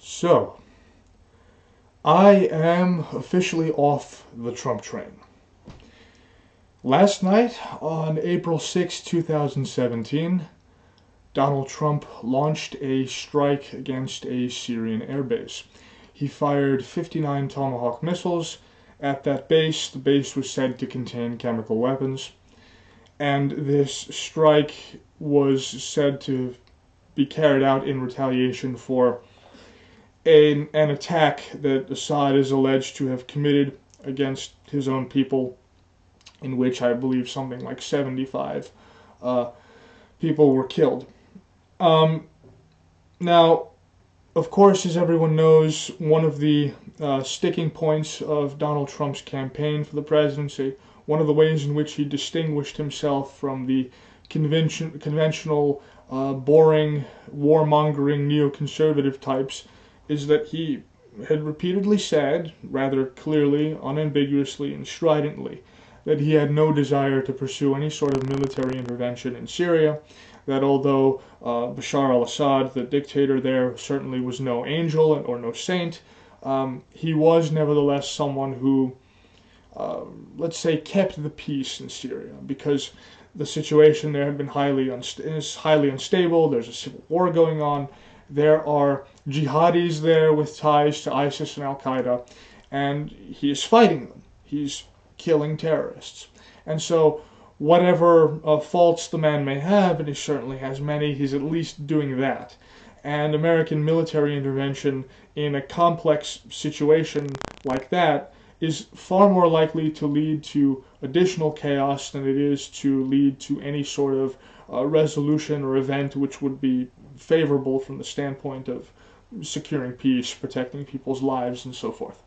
So, I am officially off the Trump train. Last night, on April 6, 2017, Donald Trump launched a strike against a Syrian airbase. He fired 59 Tomahawk missiles at that base. The base was said to contain chemical weapons, and this strike was said to be carried out in retaliation for an attack that Assad is alleged to have committed against his own people, in which I believe something like 75 people were killed. Now, of course, as everyone knows, one of the sticking points of Donald Trump's campaign for the presidency, one of the ways in which he distinguished himself from the conventional, boring, warmongering neoconservative types, is that he had repeatedly said, rather clearly, unambiguously, and stridently, that he had no desire to pursue any sort of military intervention in Syria, that although Bashar al-Assad, the dictator there, certainly was no angel or no saint, he was nevertheless someone who, let's say, kept the peace in Syria, because the situation there had been is highly unstable. There's a civil war going on. There are jihadis there with ties to ISIS and Al-Qaeda, and he is fighting them. He's killing terrorists. And so whatever faults the man may have, and he certainly has many, he's at least doing that. And American military intervention in a complex situation like that is far more likely to lead to additional chaos than it is to lead to any sort of resolution or event which would be favorable from the standpoint of securing peace, protecting people's lives, and so forth.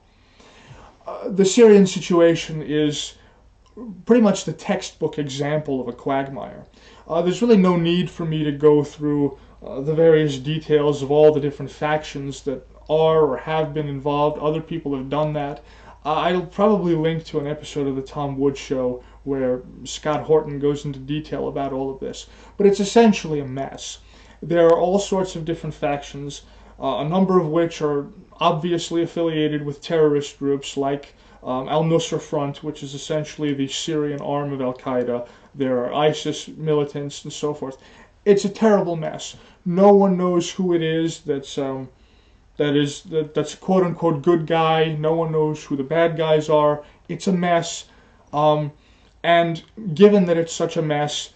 The Syrian situation is pretty much the textbook example of a quagmire. There's really no need for me to go through the various details of all the different factions that are or have been involved. Other people have done that. I'll probably link to an episode of the Tom Woods Show where Scott Horton goes into detail about all of this. But it's essentially a mess. There are all sorts of different factions, a number of which are obviously affiliated with terrorist groups like Al-Nusra Front, which is essentially the Syrian arm of Al-Qaeda. There are ISIS militants and so forth. It's a terrible mess. No one knows who it is that's quote unquote good guy. No one knows who the bad guys are. It's a mess. And given that it's such a mess,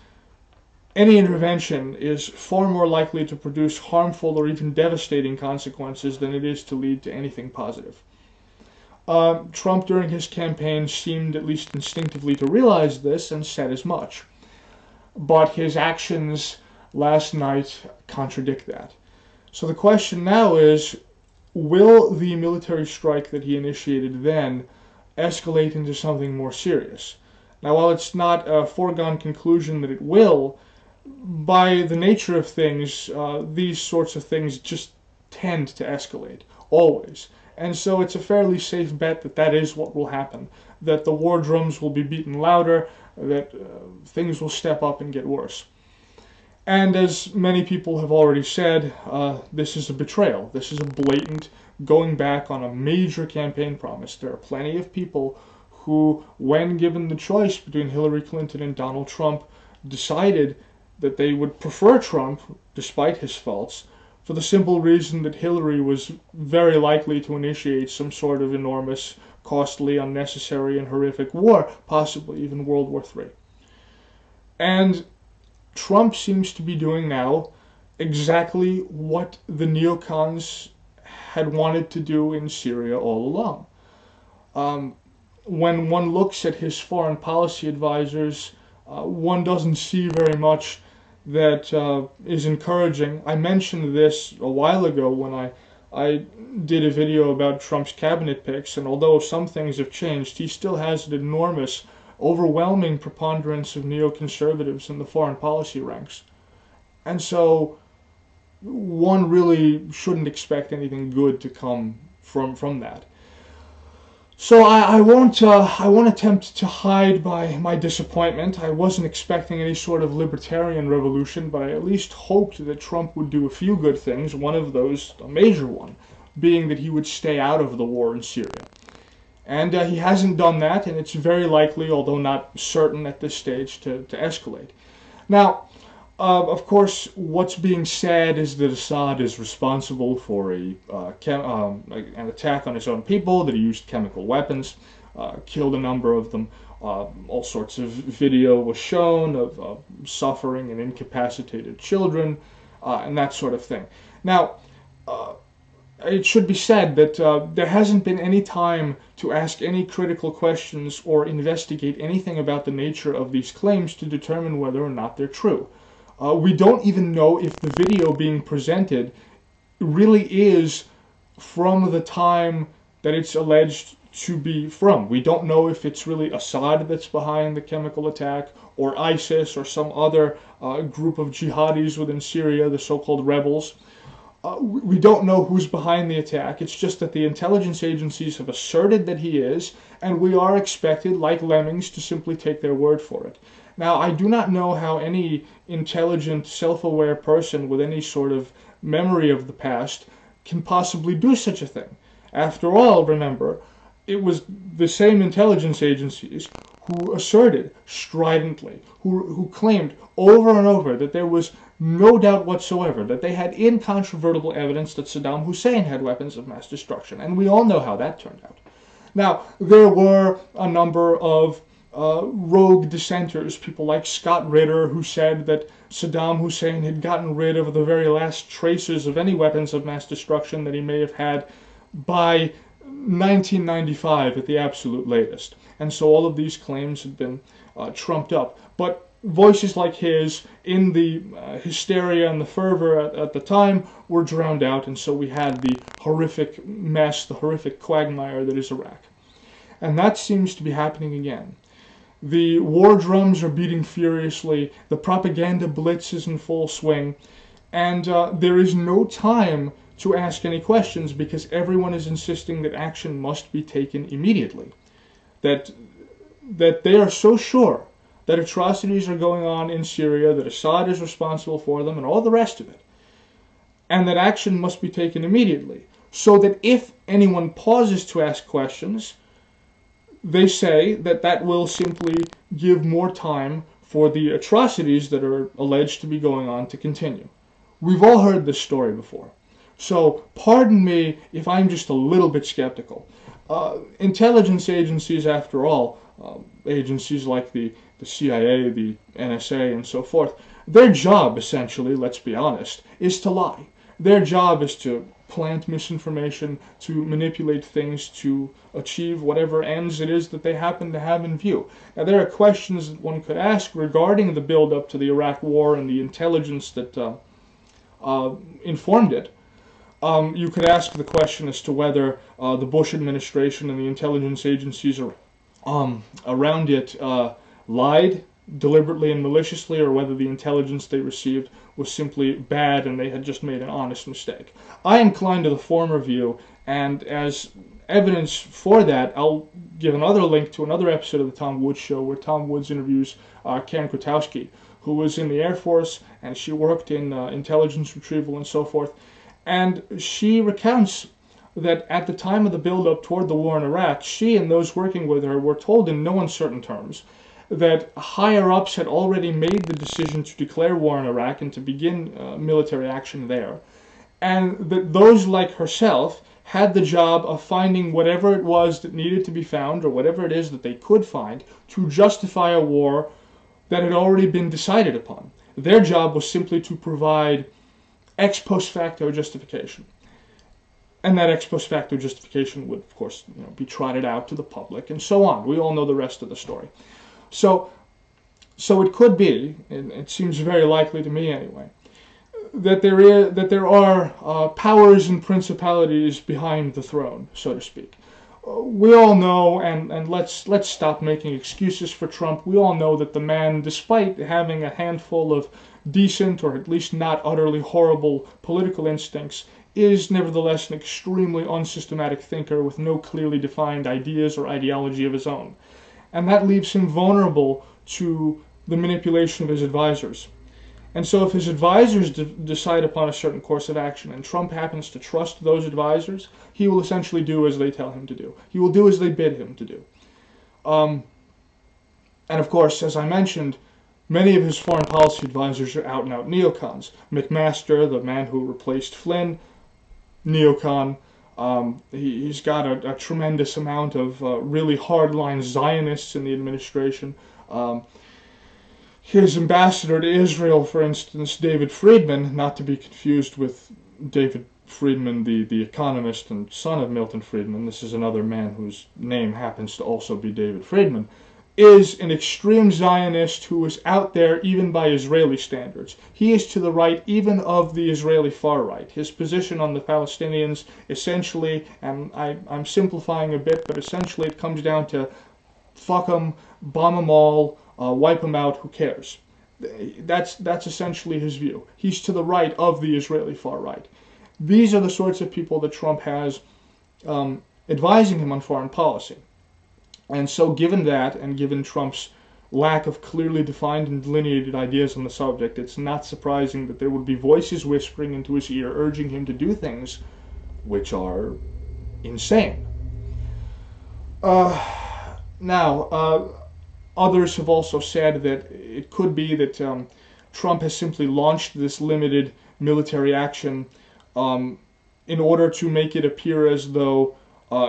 any intervention is far more likely to produce harmful or even devastating consequences than it is to lead to anything positive. Trump, during his campaign, seemed at least instinctively to realize this and said as much. But his actions last night contradict that. So the question now is, will the military strike that he initiated then escalate into something more serious? Now, while it's not a foregone conclusion that it will, by the nature of things, these sorts of things just tend to escalate, always. And so it's a fairly safe bet that that is what will happen, that the war drums will be beaten louder, that things will step up and get worse. And as many people have already said, this is a betrayal. This is a blatant going back on a major campaign promise. There are plenty of people who, when given the choice between Hillary Clinton and Donald Trump, decided that they would prefer Trump, despite his faults, for the simple reason that Hillary was very likely to initiate some sort of enormous, costly, unnecessary, and horrific war, possibly even World War III. And Trump seems to be doing now exactly what the neocons had wanted to do in Syria all along. When one looks at his foreign policy advisors, one doesn't see very much that is encouraging. I mentioned this a while ago when I did a video about Trump's cabinet picks, and although some things have changed, he still has an enormous, overwhelming preponderance of neoconservatives in the foreign policy ranks. And so one really shouldn't expect anything good to come from that. So I won't attempt to hide my disappointment. I wasn't expecting any sort of libertarian revolution, but I at least hoped that Trump would do a few good things, one of those a major one, being that he would stay out of the war in Syria. And he hasn't done that, and it's very likely, although not certain at this stage, to escalate. Now, of course, what's being said is that Assad is responsible for an attack on his own people, that he used chemical weapons, killed a number of them. All sorts of video was shown of suffering and incapacitated children, and that sort of thing. Now, it should be said that there hasn't been any time to ask any critical questions or investigate anything about the nature of these claims to determine whether or not they're true. We don't even know if the video being presented really is from the time that it's alleged to be from. We don't know if it's really Assad that's behind the chemical attack, or ISIS, or some other group of jihadis within Syria, the so-called rebels. We don't know who's behind the attack. It's just that the intelligence agencies have asserted that he is, and we are expected, like lemmings, to simply take their word for it. Now, I do not know how any intelligent, self-aware person with any sort of memory of the past can possibly do such a thing. After all, remember, it was the same intelligence agencies who asserted stridently, who claimed over and over that there was no doubt whatsoever that they had incontrovertible evidence that Saddam Hussein had weapons of mass destruction. And we all know how that turned out. Now, there were a number of rogue dissenters, people like Scott Ritter, who said that Saddam Hussein had gotten rid of the very last traces of any weapons of mass destruction that he may have had by 1995 at the absolute latest. And so all of these claims had been trumped up. But voices like his, in the hysteria and the fervor at the time, were drowned out, and so we had the horrific mess, the horrific quagmire that is Iraq. And that seems to be happening again. The war drums are beating furiously, the propaganda blitz is in full swing, and there is no time to ask any questions because everyone is insisting that action must be taken immediately. That they are so sure that atrocities are going on in Syria, that Assad is responsible for them, and all the rest of it, and that action must be taken immediately, so that if anyone pauses to ask questions, they say that that will simply give more time for the atrocities that are alleged to be going on to continue. We've all heard this story before, so pardon me if I'm just a little bit skeptical. Intelligence agencies, after all, agencies like the CIA, the NSA, and so forth, their job, essentially, let's be honest, is to lie. Their job is to plant misinformation, to manipulate things, to achieve whatever ends it is that they happen to have in view. Now, there are questions that one could ask regarding the build-up to the Iraq War and the intelligence that informed it. You could ask the question as to whether the Bush administration and the intelligence agencies around it lied deliberately and maliciously, or whether the intelligence they received was simply bad and they had just made an honest mistake. I incline to the former view, and as evidence for that, I'll give another link to another episode of the Tom Woods Show where Tom Woods interviews Kwiatkowski, who was in the Air Force, and she worked in intelligence retrieval and so forth. And she recounts that at the time of the build-up toward the war in Iraq, she and those working with her were told in no uncertain terms that higher-ups had already made the decision to declare war in Iraq and to begin military action there, and that those like herself had the job of finding whatever it was that needed to be found, or whatever it is that they could find, to justify a war that had already been decided upon. Their job was simply to provide ex post facto justification. And that ex post facto justification would, of course, be trotted out to the public, and so on. We all know the rest of the story. So it could be, and it seems very likely to me anyway, that there are powers and principalities behind the throne, so to speak. We all know, and let's stop making excuses for Trump. We all know that the man, despite having a handful of decent, or at least not utterly horrible, political instincts, is nevertheless an extremely unsystematic thinker with no clearly defined ideas or ideology of his own. And that leaves him vulnerable to the manipulation of his advisors. And so if his advisors decide upon a certain course of action and Trump happens to trust those advisors, he will essentially do as they tell him to do. He will do as they bid him to do. And of course, as I mentioned, many of his foreign policy advisors are out-and-out neocons. McMaster, the man who replaced Flynn, neocon. He's got a tremendous amount of really hardline Zionists in the administration. His ambassador to Israel, for instance, David Friedman, not to be confused with David Friedman, the economist and son of Milton Friedman, this is another man whose name happens to also be David Friedman, is an extreme Zionist who is out there even by Israeli standards. He is to the right even of the Israeli far right. His position on the Palestinians essentially, and I'm simplifying a bit, but essentially it comes down to fuck them, bomb them all, wipe them out, who cares? That's essentially his view. He's to the right of the Israeli far right. These are the sorts of people that Trump has advising him on foreign policy. And so given that, and given Trump's lack of clearly defined and delineated ideas on the subject, it's not surprising that there would be voices whispering into his ear urging him to do things which are insane. Others have also said that it could be that Trump has simply launched this limited military action in order to make it appear as though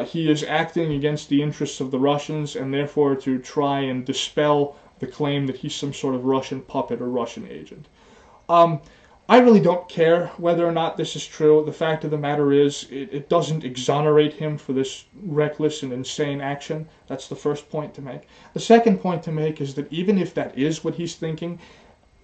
he is acting against the interests of the Russians, and therefore to try and dispel the claim that he's some sort of Russian puppet or Russian agent. I really don't care whether or not this is true. The fact of the matter is, it doesn't exonerate him for this reckless and insane action. That's the first point to make. The second point to make is that even if that is what he's thinking,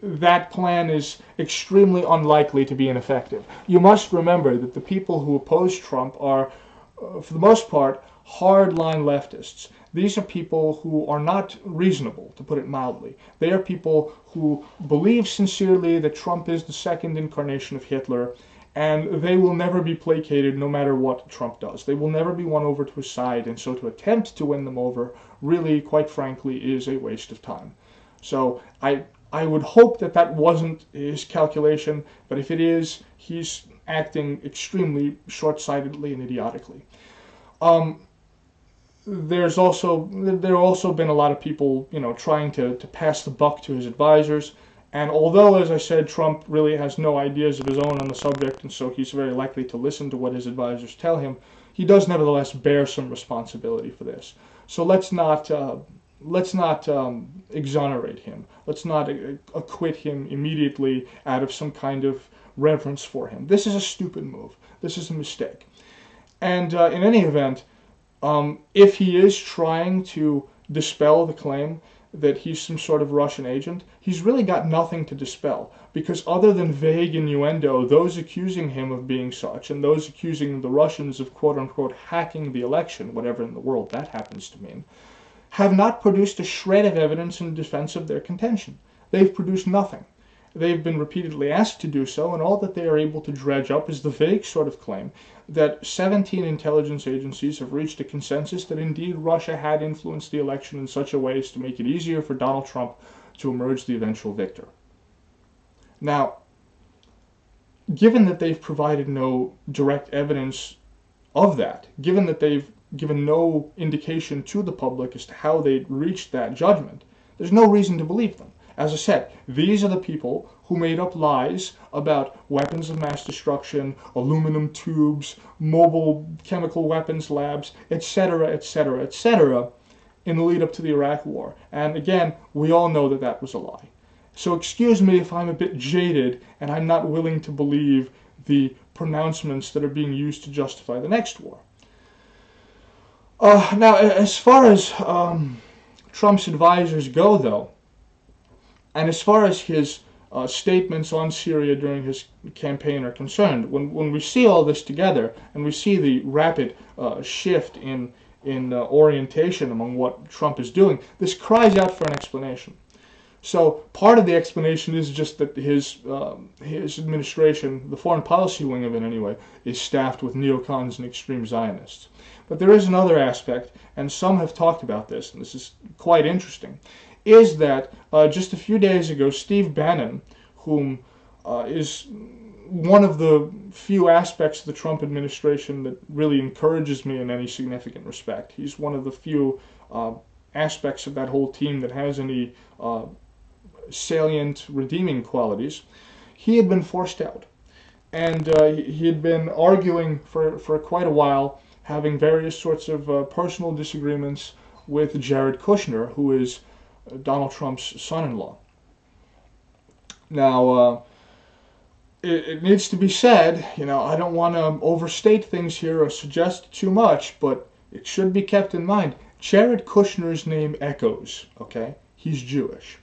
that plan is extremely unlikely to be ineffective. You must remember that the people who oppose Trump are, for the most part, hardline leftists. These are people who are not reasonable, to put it mildly. They are people who believe sincerely that Trump is the second incarnation of Hitler, and they will never be placated no matter what Trump does. They will never be won over to his side, and so to attempt to win them over really, quite frankly, is a waste of time. So I would hope that that wasn't his calculation, but if it is, he's acting extremely short-sightedly and idiotically. There have also been a lot of people, trying to pass the buck to his advisors. And although, as I said, Trump really has no ideas of his own on the subject, and so he's very likely to listen to what his advisors tell him, he does nevertheless bear some responsibility for this. So let's not exonerate him. Let's not acquit him immediately out of some kind of reverence for him. This is a stupid move. This is a mistake. And in any event, if he is trying to dispel the claim that he's some sort of Russian agent, he's really got nothing to dispel, because other than vague innuendo, those accusing him of being such, and those accusing the Russians of quote-unquote hacking the election, whatever in the world that happens to mean, have not produced a shred of evidence in defense of their contention. They've produced nothing. They've been repeatedly asked to do so, and all that they are able to dredge up is the vague sort of claim that 17 intelligence agencies have reached a consensus that indeed Russia had influenced the election in such a way as to make it easier for Donald Trump to emerge the eventual victor. Now, given that they've provided no direct evidence of that, given that they've given no indication to the public as to how they reached that judgment, there's no reason to believe them. As I said, these are the people who made up lies about weapons of mass destruction, aluminum tubes, mobile chemical weapons labs, etc., etc., etc., in the lead up to the Iraq War. And again, we all know that that was a lie. So excuse me if I'm a bit jaded and I'm not willing to believe the pronouncements that are being used to justify the next war. Now, as far as Trump's advisors go, though, and as far as his statements on Syria during his campaign are concerned, when we see all this together, and we see the rapid shift in orientation among what Trump is doing, this cries out for an explanation. So part of the explanation is just that his administration, the foreign policy wing of it anyway, is staffed with neocons and extreme Zionists. But there is another aspect, and some have talked about this, and this is quite interesting, is that just a few days ago, Steve Bannon, whom is one of the few aspects of the Trump administration that really encourages me in any significant respect. He's one of the few aspects of that whole team that has any salient, redeeming qualities. He had been forced out. And he had been arguing for quite a while, having various sorts of personal disagreements with Jared Kushner, who is Donald Trump's son-in-law. Now, it needs to be said, I don't want to overstate things here or suggest too much, but it should be kept in mind. Jared Kushner's name echoes, okay? He's Jewish.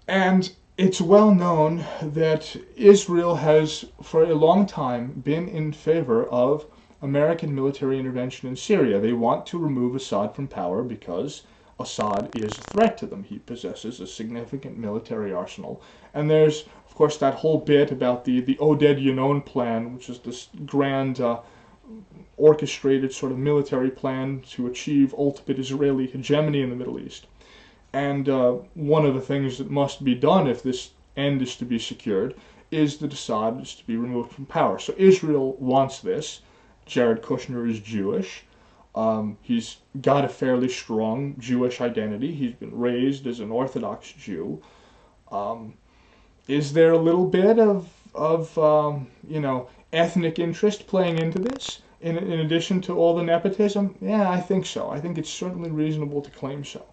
And it's well known that Israel has, for a long time, been in favor of American military intervention in Syria. They want to remove Assad from power because Assad is a threat to them. He possesses a significant military arsenal. And there's, of course, that whole bit about the Ousted plan, which is this grand orchestrated sort of military plan to achieve ultimate Israeli hegemony in the Middle East. And one of the things that must be done if this end is to be secured is that Assad is to be removed from power. So Israel wants this. Jared Kushner is Jewish. He's got a fairly strong Jewish identity. He's been raised as an Orthodox Jew. Is there a little bit of ethnic interest playing into this in addition to all the nepotism? Yeah, I think so. I think it's certainly reasonable to claim so.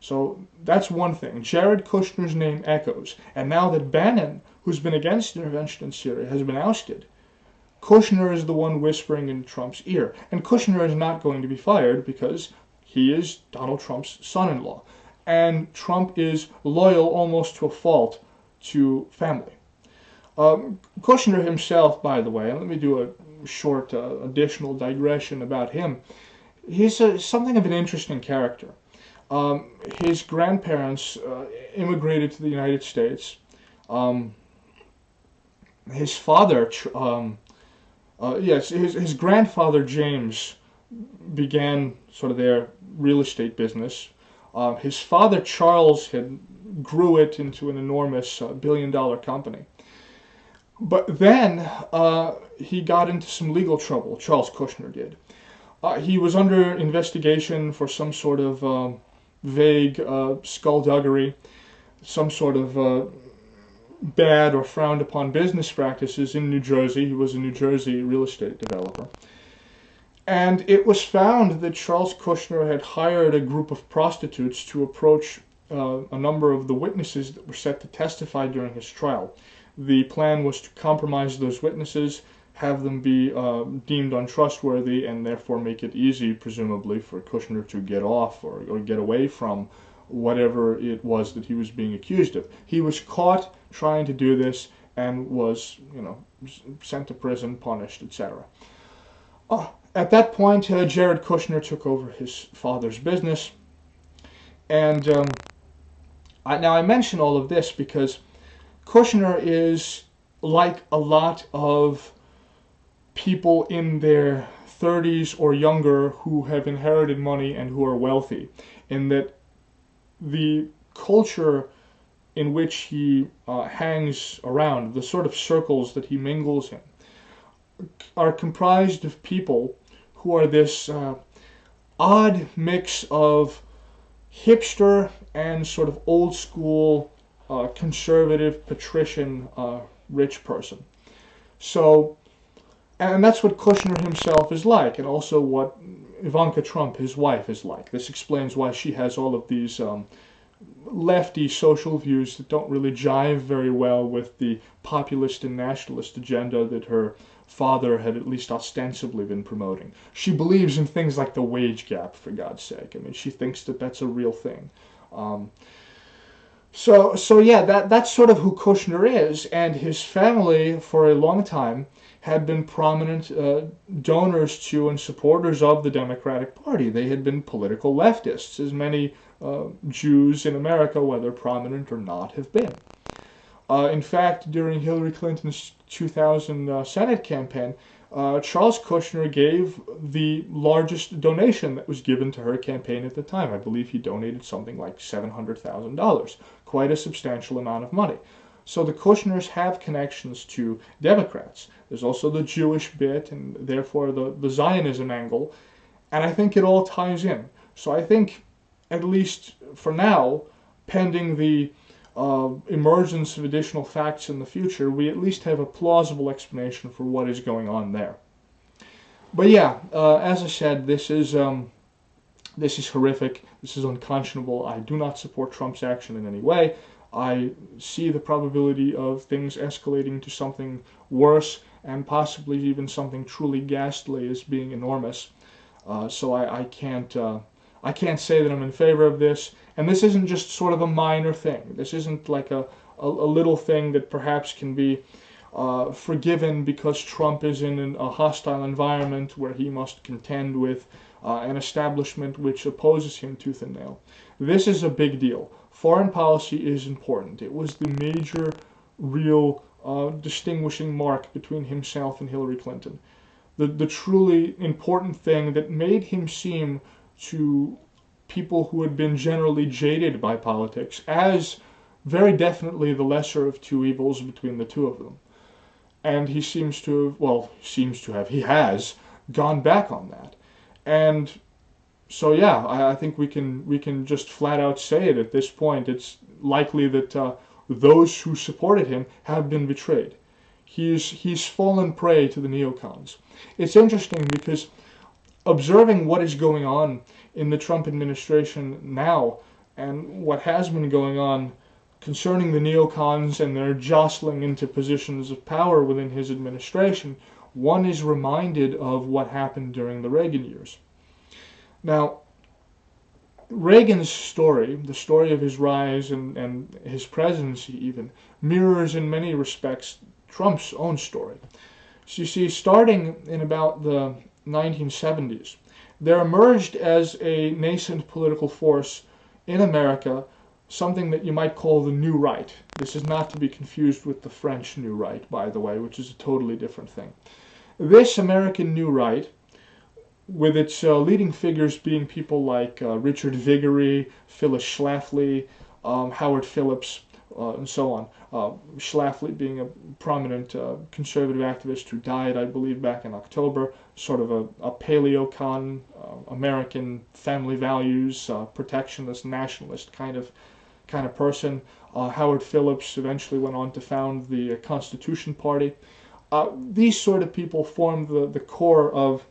So that's one thing. Jared Kushner's name echoes. And now that Bannon, who's been against intervention in Syria, has been ousted, Kushner is the one whispering in Trump's ear. And Kushner is not going to be fired because he is Donald Trump's son-in-law. And Trump is loyal almost to a fault to family. Kushner himself, by the way, and let me do a short additional digression about him. He's something of an interesting character. His grandparents immigrated to the United States. His father, his grandfather James began sort of their real estate business. His father Charles grew it into an enormous billion-dollar company. But then he got into some legal trouble. Charles Kushner did. He was under investigation for some sort of vague skullduggery, some sort of bad or frowned upon business practices in New Jersey. He was a New Jersey real estate developer. And it was found that Charles Kushner had hired a group of prostitutes to approach a number of the witnesses that were set to testify during his trial. The plan was to compromise those witnesses, have them be deemed untrustworthy, and therefore make it easy, presumably, for Kushner to get off or get away from whatever it was that he was being accused of. He was caught trying to do this and was, sent to prison, punished, etc. At that point, Jared Kushner took over his father's business. And now I mention all of this because Kushner is like a lot of people in their 30s or younger who have inherited money and who are wealthy, in that the culture in which he hangs around, the sort of circles that he mingles in, are comprised of people who are this odd mix of hipster and sort of old school conservative patrician rich person. So, and that's what Kushner himself is like, and also what Ivanka Trump, his wife, is like. This explains why she has all of these lefty social views that don't really jive very well with the populist and nationalist agenda that her father had at least ostensibly been promoting. She believes in things like the wage gap, for God's sake. I mean, she thinks that that's a real thing. So yeah, that's sort of who Kushner is, and his family for a long time had been prominent donors to and supporters of the Democratic Party. They had been political leftists, as many Jews in America, whether prominent or not, have been. In fact, during Hillary Clinton's 2000 Senate campaign, Charles Kushner gave the largest donation that was given to her campaign at the time. I believe he donated something like $700,000, quite a substantial amount of money. So the Kushners have connections to Democrats. There's also the Jewish bit, and therefore the Zionism angle, and I think it all ties in. So I think, at least for now, pending the emergence of additional facts in the future, we at least have a plausible explanation for what is going on there. But yeah, as I said, this is horrific. This is unconscionable. I do not support Trump's action in any way. I see the probability of things escalating to something worse and possibly even something truly ghastly as being enormous. So I can't say that I'm in favor of this. And this isn't just sort of a minor thing. This isn't like a little thing that perhaps can be forgiven because Trump is in a hostile environment where he must contend with an establishment which opposes him tooth and nail. This is a big deal. Foreign policy is important. It was the major, real distinguishing mark between himself and Hillary Clinton. The truly important thing that made him seem to people who had been generally jaded by politics as very definitely the lesser of two evils between the two of them. And he seems to have, well, he has gone back on that. And so yeah, I think we can just flat out say it at this point. It's likely that those who supported him have been betrayed. He's fallen prey to the neocons. It's interesting because observing what is going on in the Trump administration now and what has been going on concerning the neocons and their jostling into positions of power within his administration, one is reminded of what happened during the Reagan years. Now, Reagan's story, the story of his rise and his presidency even, mirrors in many respects Trump's own story. So you see, starting in about the 1970s, there emerged as a nascent political force in America something that you might call the New Right. This is not to be confused with the French New Right, by the way, which is a totally different thing. This American New Right, with its leading figures being people like Richard Viguerie, Phyllis Schlafly, Howard Phillips, and so on. Schlafly being a prominent conservative activist who died, I believe, back in October, sort of a paleocon, American family values, protectionist, nationalist kind of person. Howard Phillips eventually went on to found the Constitution Party. These sort of people formed the core of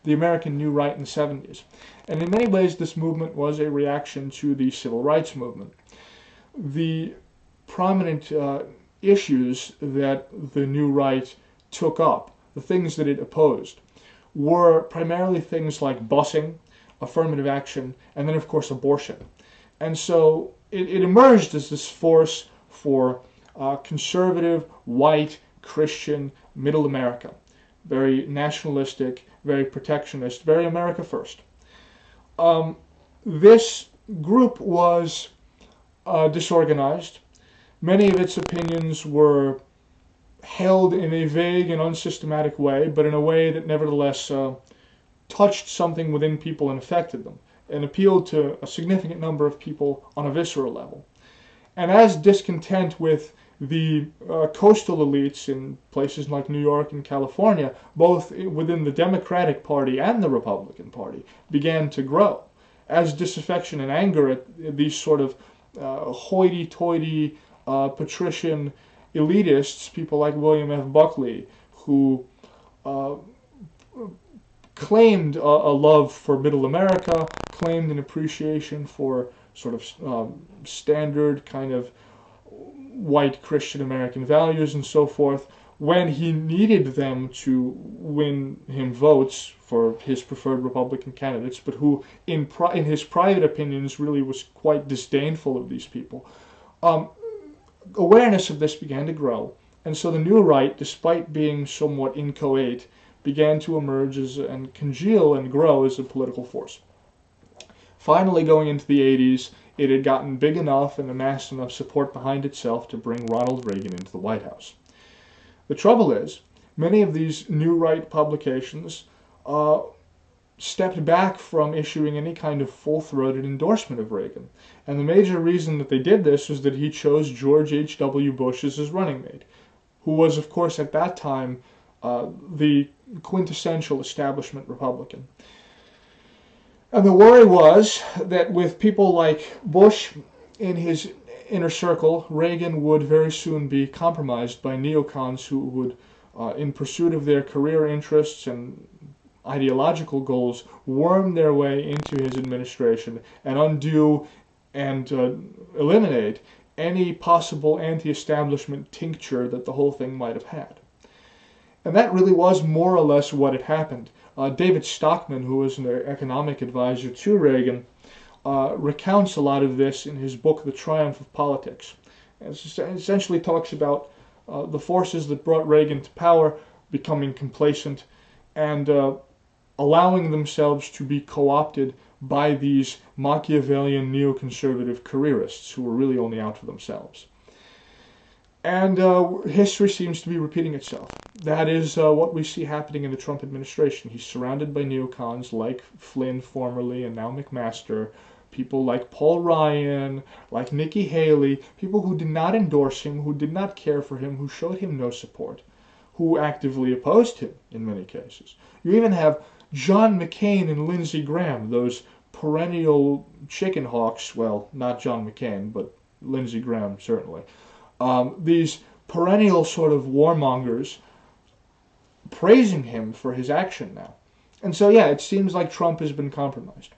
the American New Right in the 70s. And in many ways, this movement was a reaction to the Civil Rights Movement. The prominent issues that the New Right took up, the things that it opposed, were primarily things like busing, affirmative action, and then, of course, abortion. And so it emerged as this force for conservative, white, Christian, middle America. Very nationalistic, very protectionist, very America first. This group was disorganized. Many of its opinions were held in a vague and unsystematic way, but in a way that nevertheless touched something within people and affected them, and appealed to a significant number of people on a visceral level. And as discontent with the coastal elites in places like New York and California, both within the Democratic Party and the Republican Party, began to grow, as disaffection and anger at these sort of hoity-toity patrician elitists, people like William F. Buckley, who claimed a love for middle America, claimed an appreciation for sort of standard kind of white Christian American values and so forth, when he needed them to win him votes for his preferred Republican candidates, but who in his private opinions really was quite disdainful of these people. Awareness of this began to grow, and so the New Right, despite being somewhat inchoate, began to emerge and congeal and grow as a political force. Finally, going into the 80s, it had gotten big enough and amassed enough support behind itself to bring Ronald Reagan into the White House. The trouble is, many of these New Right publications stepped back from issuing any kind of full-throated endorsement of Reagan. And the major reason that they did this was that he chose George H.W. Bush as his running mate, who was, of course, at that time, the quintessential establishment Republican. And the worry was that with people like Bush in his inner circle, Reagan would very soon be compromised by neocons who would, in pursuit of their career interests and ideological goals, worm their way into his administration and undo and eliminate any possible anti-establishment tincture that the whole thing might have had. And that really was more or less what had happened. David Stockman, who was an economic advisor to Reagan, recounts a lot of this in his book, The Triumph of Politics. And it essentially talks about the forces that brought Reagan to power becoming complacent and allowing themselves to be co-opted by these Machiavellian neoconservative careerists who were really only out for themselves. And history seems to be repeating itself. That is what we see happening in the Trump administration. He's surrounded by neocons like Flynn formerly and now McMaster, people like Paul Ryan, like Nikki Haley, people who did not endorse him, who did not care for him, who showed him no support, who actively opposed him in many cases. You even have John McCain and Lindsey Graham, those perennial chicken hawks, well, not John McCain, but Lindsey Graham certainly. These perennial sort of warmongers praising him for his action now. And so, yeah, it seems like Trump has been compromised.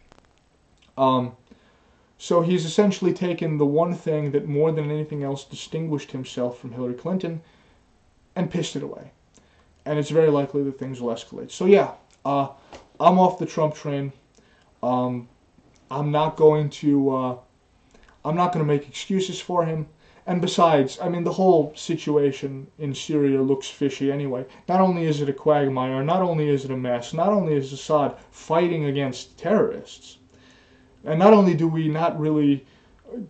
So he's essentially taken the one thing that more than anything else distinguished himself from Hillary Clinton and pissed it away. And it's very likely that things will escalate. So, yeah, I'm off the Trump train. I'm not going to make excuses for him. And besides, I mean, the whole situation in Syria looks fishy anyway. Not only is it a quagmire, not only is it a mess, not only is Assad fighting against terrorists, and not only do we not really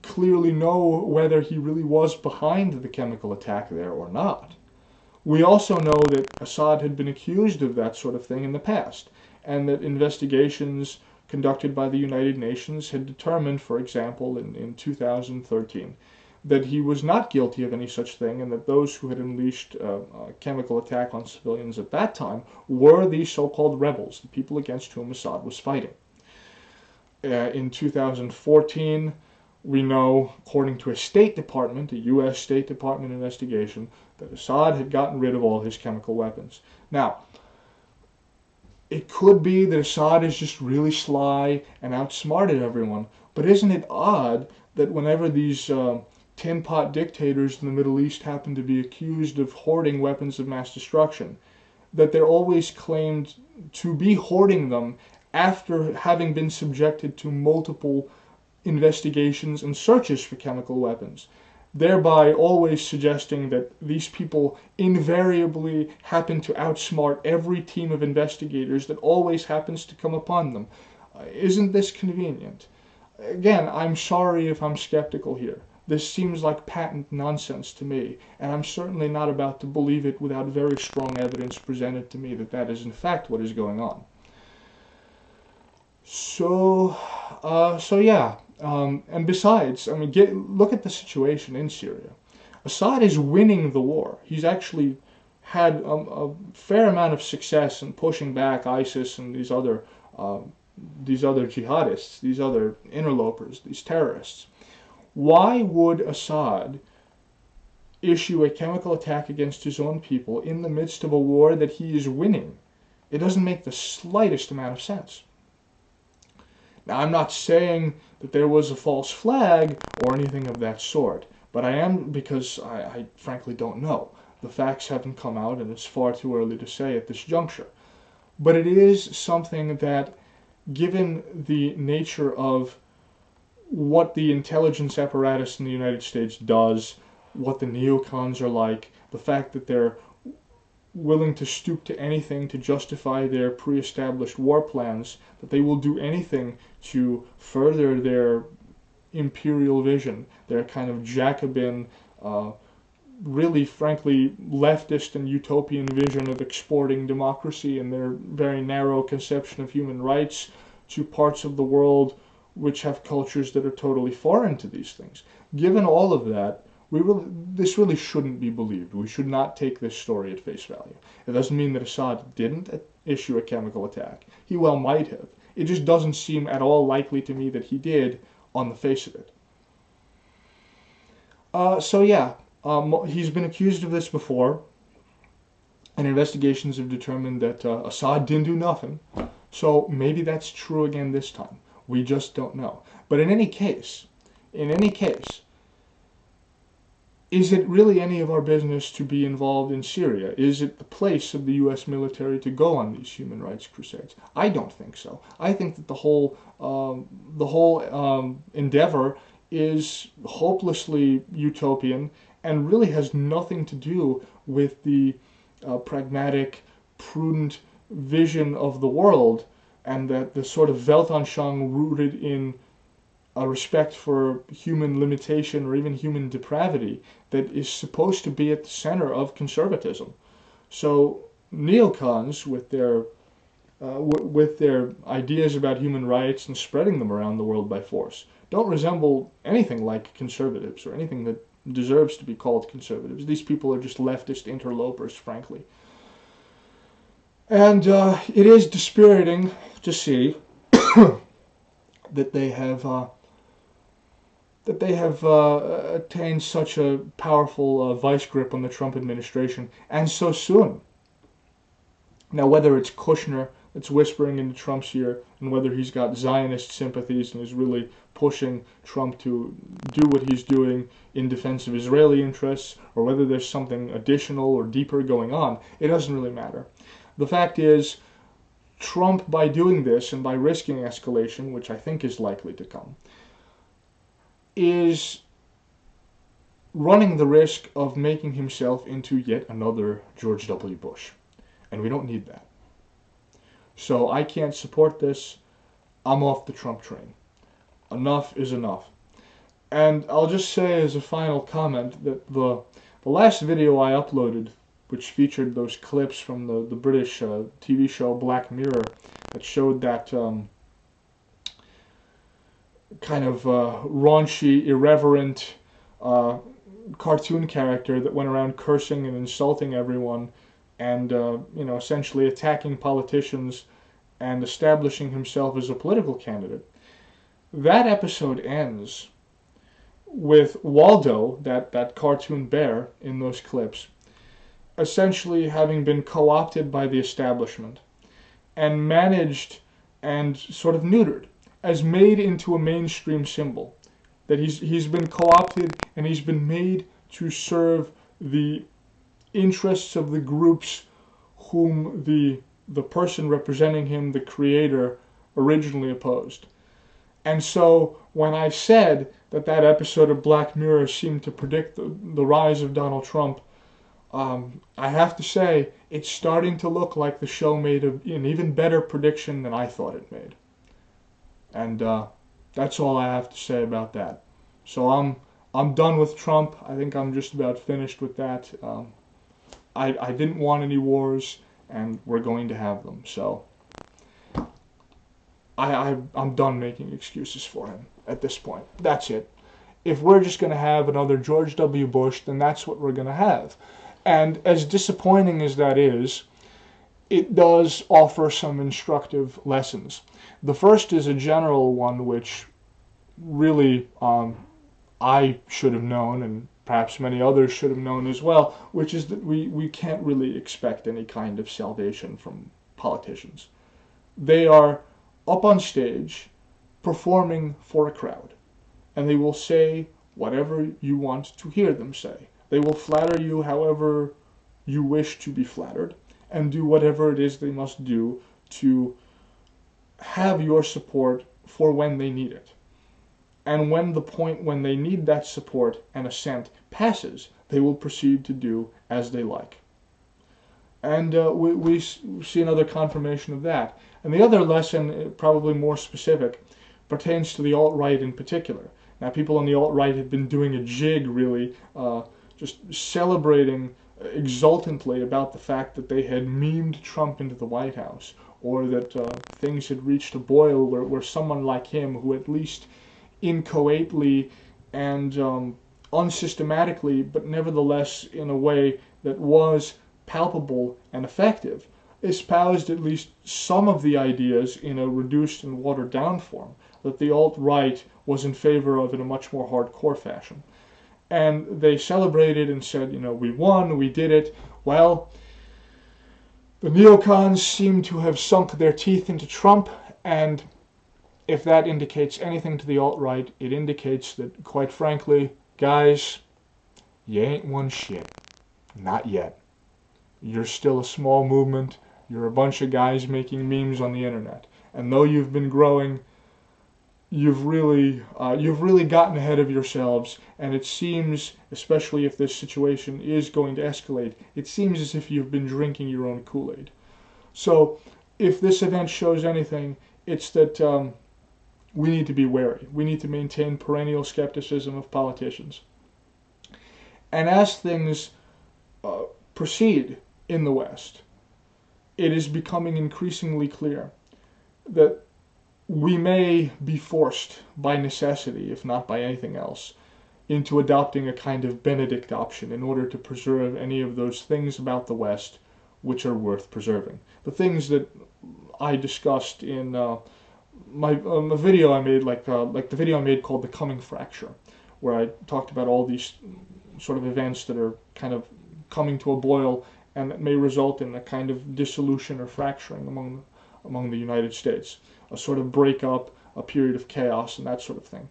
clearly know whether he really was behind the chemical attack there or not, we also know that Assad had been accused of that sort of thing in the past, and that investigations conducted by the United Nations had determined, for example, in 2013, that he was not guilty of any such thing, and that those who had unleashed a chemical attack on civilians at that time were the so-called rebels, the people against whom Assad was fighting. In 2014, we know, according to a State Department, a U.S. State Department investigation, that Assad had gotten rid of all his chemical weapons. Now, it could be that Assad is just really sly and outsmarted everyone, but isn't it odd that whenever these tin pot dictators in the Middle East happen to be accused of hoarding weapons of mass destruction, that they're always claimed to be hoarding them after having been subjected to multiple investigations and searches for chemical weapons, thereby always suggesting that these people invariably happen to outsmart every team of investigators that always happens to come upon them. Isn't this convenient? Again, I'm sorry if I'm skeptical here. This seems like patent nonsense to me, and I'm certainly not about to believe it without very strong evidence presented to me that that is in fact what is going on. So yeah. And besides, I mean, look at the situation in Syria. Assad is winning the war. He's actually had a fair amount of success in pushing back ISIS and these other jihadists, these other interlopers, these terrorists. Why would Assad issue a chemical attack against his own people in the midst of a war that he is winning? It doesn't make the slightest amount of sense. Now, I'm not saying that there was a false flag or anything of that sort, but I am, because I frankly don't know. The facts haven't come out, and it's far too early to say at this juncture. But it is something that, given the nature of what the intelligence apparatus in the United States does, what the neocons are like, the fact that they're willing to stoop to anything to justify their pre-established war plans, that they will do anything to further their imperial vision, their kind of Jacobin really, frankly, leftist and utopian vision of exporting democracy and their very narrow conception of human rights to parts of the world which have cultures that are totally foreign to these things. Given all of that, this really shouldn't be believed. We should not take this story at face value. It doesn't mean that Assad didn't issue a chemical attack. He well might have. It just doesn't seem at all likely to me that he did on the face of it. So yeah, he's been accused of this before, and investigations have determined that Assad didn't do nothing. So maybe that's true again this time. We just don't know. But in any case, is it really any of our business to be involved in Syria? Is it the place of the U.S. military to go on these human rights crusades? I don't think so. I think that the whole endeavor is hopelessly utopian and really has nothing to do with the pragmatic, prudent vision of the world, and that the sort of Weltanschauung rooted in a respect for human limitation or even human depravity that is supposed to be at the center of conservatism. So neocons, with their ideas about human rights and spreading them around the world by force, don't resemble anything like conservatives or anything that deserves to be called conservatives. These people are just leftist interlopers, frankly. And it is dispiriting to see that they have attained such a powerful vice grip on the Trump administration, and so soon. Now, whether it's Kushner that's whispering into Trump's ear, and whether he's got Zionist sympathies and is really pushing Trump to do what he's doing in defense of Israeli interests, or whether there's something additional or deeper going on, it doesn't really matter. The fact is, Trump, by doing this and by risking escalation, which I think is likely to come, is running the risk of making himself into yet another George W. Bush. And we don't need that. So I can't support this. I'm off the Trump train. Enough is enough. And I'll just say as a final comment that the last video I uploaded, which featured those clips from the British TV show Black Mirror, that showed that kind of raunchy, irreverent cartoon character that went around cursing and insulting everyone, and essentially attacking politicians and establishing himself as a political candidate. That episode ends with Waldo, that cartoon bear in those clips, essentially having been co-opted by the establishment and managed and sort of neutered as made into a mainstream symbol. That he's been co-opted and he's been made to serve the interests of the groups whom the person representing him, the creator, originally opposed. And so when I said that episode of Black Mirror seemed to predict the rise of Donald Trump, I have to say it's starting to look like the show made an even better prediction than I thought it made. And that's all I have to say about that. So I'm done with Trump. I think I'm just about finished with that. I didn't want any wars, and we're going to have them. So I'm done making excuses for him at this point. That's it. If we're just going to have another George W. Bush, then that's what we're going to have. And as disappointing as that is, it does offer some instructive lessons. The first is a general one which really I should have known, and perhaps many others should have known as well, which is that we can't really expect any kind of salvation from politicians. They are up on stage performing for a crowd, and they will say whatever you want to hear them say. They will flatter you however you wish to be flattered, and do whatever it is they must do to have your support for when they need it. And when the point when they need that support and assent passes, they will proceed to do as they like. And we see another confirmation of that. And the other lesson, probably more specific, pertains to the alt-right in particular. Now, people on the alt-right have been doing a jig, really, just celebrating exultantly about the fact that they had memed Trump into the White House, or that things had reached a boil where someone like him, who at least inchoately and unsystematically, but nevertheless in a way that was palpable and effective, espoused at least some of the ideas in a reduced and watered down form that the alt-right was in favor of in a much more hardcore fashion. And they celebrated and said, you know, we won, we did it. Well, the neocons seem to have sunk their teeth into Trump, and if that indicates anything to the alt-right, it indicates that, quite frankly, guys, you ain't won shit. Not yet. You're still a small movement. You're a bunch of guys making memes on the internet. And though you've been growing, you've really gotten ahead of yourselves, and it seems, especially if this situation is going to escalate, it seems as if you've been drinking your own Kool-Aid. So if this event shows anything, it's that we need to be wary. We need to maintain perennial skepticism of politicians. And as things proceed in the West, it is becoming increasingly clear that we may be forced by necessity, if not by anything else, into adopting a kind of Benedict option in order to preserve any of those things about the West which are worth preserving. The things that I discussed in a video I made, like the video I made called The Coming Fracture, where I talked about all these sort of events that are kind of coming to a boil and that may result in a kind of dissolution or fracturing among the United States, a sort of breakup, a period of chaos, and that sort of thing.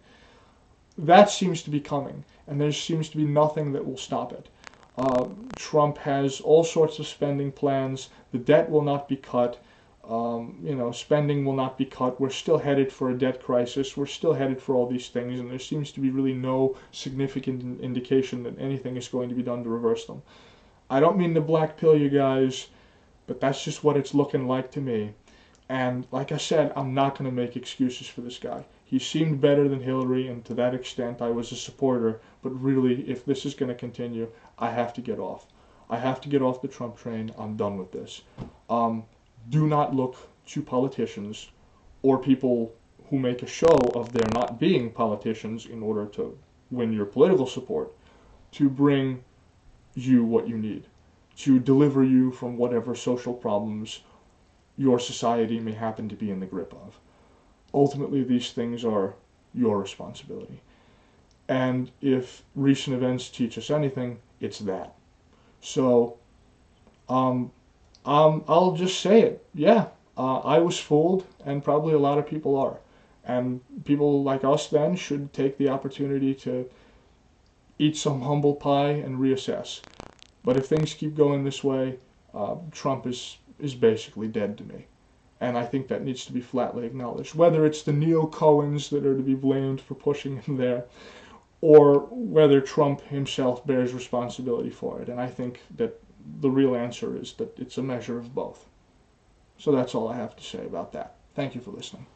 That seems to be coming, and there seems to be nothing that will stop it. Trump has all sorts of spending plans. The debt will not be cut. Spending will not be cut. We're still headed for a debt crisis. We're still headed for all these things, and there seems to be really no significant indication that anything is going to be done to reverse them. I don't mean to black pill you guys, but that's just what it's looking like to me. And like I said, I'm not going to make excuses for this guy. He seemed better than Hillary, and to that extent I was a supporter. But really, if this is going to continue, I have to get off. I have to get off the Trump train. I'm done with this. Do not look to politicians or people who make a show of their not being politicians in order to win your political support to bring you what you need, to deliver you from whatever social problems your society may happen to be in the grip of. Ultimately, these things are your responsibility. And if recent events teach us anything, it's that. So, I'll just say it. Yeah, I was fooled, and probably a lot of people are. And people like us then should take the opportunity to eat some humble pie and reassess. But if things keep going this way, Trump is basically dead to me. And I think that needs to be flatly acknowledged. Whether it's the neocons that are to be blamed for pushing him there, or whether Trump himself bears responsibility for it. And I think that the real answer is that it's a measure of both. So that's all I have to say about that. Thank you for listening.